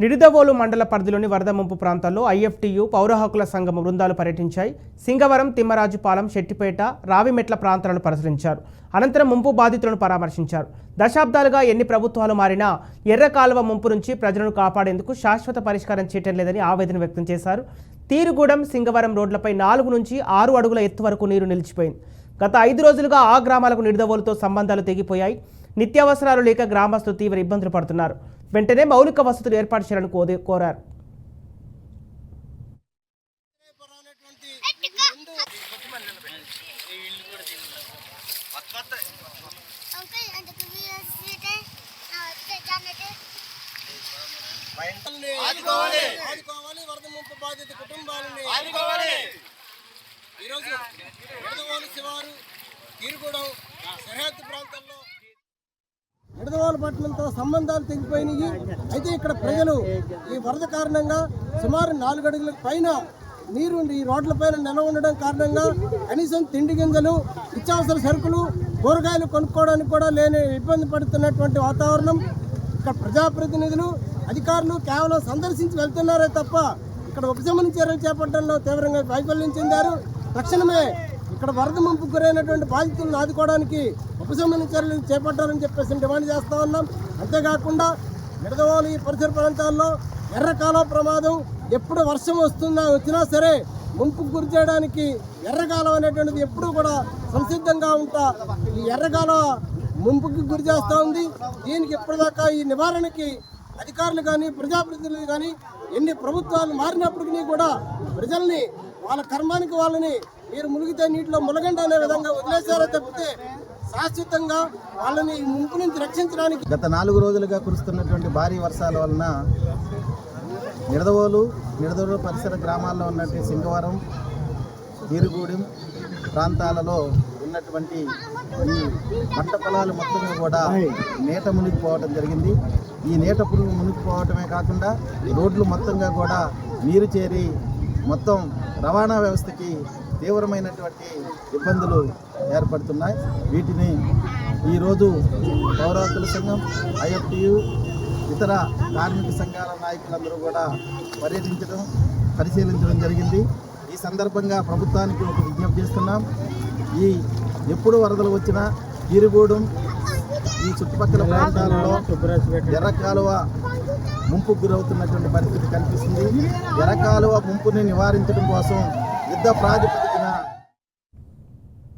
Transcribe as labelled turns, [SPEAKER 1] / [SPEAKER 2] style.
[SPEAKER 1] నిడదవోలు మండల పరిధిలోని వరద ముంపు ప్రాంతాల్లో ఐఎఫ్టీయు పౌర హక్కుల సంఘం బృందాలు పర్యటించాయి. సింగవరం, తిమ్మరాజుపాలెం, శెట్టిపేట, రావిమెట్ల ప్రాంతాలను పరిశీలించారు. అనంతరం ముంపు బాధితులను పరామర్శించారు. దశాబ్దాలుగా ఎన్ని ప్రభుత్వాలు మారినా ఎర్ర కాలువ ముంపు నుంచి ప్రజలను కాపాడేందుకు శాశ్వత పరిష్కారం చేయటం లేదని ఆవేదన వ్యక్తం చేశారు. తీరుగూడెం, సింగవరం రోడ్లపై 4 నుంచి 6 అడుగుల ఎత్తు వరకు నీరు నిలిచిపోయింది. గత 5 రోజులుగా ఆ గ్రామాలకు నిడదవోలుతో సంబంధాలు తెగిపోయాయి. నిత్యావసరాలు లేక గ్రామస్తులు తీవ్ర ఇబ్బందులు పడుతున్నారు. వెంటనే మౌలిక వసతులు ఏర్పాటు చేయాలని కోరారు.
[SPEAKER 2] ఈరోజు నిడదవోలు శివారు, తీరుగూడెం సరిహద్దు ప్రాంతాల్లో నిడదవోలు పట్టణంతో సంబంధాలు తెగిపోయినాయి. అయితే ఇక్కడ ప్రజలు ఈ వరద కారణంగా సుమారు 4 అడుగుల పైన నీరు ఈ రోడ్ల పైన నిల్వ ఉండడం కారణంగా కనీసం తిండి గింజలు, నిత్యావసర సరుకులు, కూరగాయలు కొనుక్కోవడానికి కూడా లేని ఇబ్బంది పడుతున్నటువంటి వాతావరణం. ఇక్కడ ప్రజాప్రతినిధులు, అధికారులు కేవలం సందర్శించి వెళ్తున్నారే తప్ప ఇక్కడ ఉపశమన చర్యలు చేపట్టడంలో తీవ్రంగా వైఫల్యం చెందారు. తక్షణమే ఇక్కడ వరద ముంపు గురైనటువంటి బాధితులను ఆదుకోవడానికి ఉపశమన చర్యలు చేపట్టాలని చెప్పేసి డిమాండ్ చేస్తూ ఉన్నాం. అంతేకాకుండా నిడదవోలు ఈ పరిసర ప్రాంతాల్లో ఎర్ర కాలువ ప్రమాదం ఎప్పుడు వర్షం వచ్చినా సరే ముంపుకు గురి చేయడానికి ఎర్ర కాలువ అనేటువంటిది ఎప్పుడూ కూడా సంసిద్ధంగా ఉంటా ఈ ఎర్ర కాలువ ముంపుకి గురి చేస్తూ ఉంది. దీనికి ఎప్పటిదాకా ఈ నివారణకి అధికారులు కానీ, ప్రజాప్రతినిధులు కానీ ఎన్ని ప్రభుత్వాలు మారినప్పటికీ కూడా ప్రజల్ని వాళ్ళ కర్మానికి వాళ్ళని మీరు మునిగితే నీటిలో మునగండి అనే విధంగా వదిలేశారో తప్పితే శాశ్వతంగా వాళ్ళని ముంపు నుంచి రక్షించడానికి
[SPEAKER 3] గత 4 రోజులుగా కురుస్తున్నటువంటి భారీ వర్షాల వలన నిడదవోలు పరిసర గ్రామాల్లో ఉన్నటువంటి సింగవరం, తీరుగూడెం ప్రాంతాలలో ఉన్నటువంటి ఈ పంట పొలాలు మొత్తం కూడా నీట మునిగిపోవడం జరిగింది. ఈ నీట పురుగు మునిగిపోవటమే కాకుండా రోడ్లు మొత్తంగా కూడా నీరు చేరి మొత్తం రవాణా వ్యవస్థకి తీవ్రమైనటువంటి ఇబ్బందులు ఏర్పడుతున్నాయి. వీటిని ఈరోజు పౌర హక్కుల సంఘం, ఐఎఫ్టీయు, ఇతర కార్మిక సంఘాల నాయకులందరూ కూడా పరిశీలించడం జరిగింది. ఈ సందర్భంగా ప్రభుత్వానికి ఒక విజ్ఞప్తి చేస్తున్నాం. ఎప్పుడు వరదలు వచ్చినా తీరుగూడెం ఈ చుట్టుపక్కల ప్రాంతాలలో ఎర్ర కాలువ ముంపుకు గురవుతున్నటువంటి పరిస్థితి కనిపిస్తుంది. ఎర్ర కాలువ ముంపుని నివారించడం కోసం యుద్ధ ప్రాతిపదికన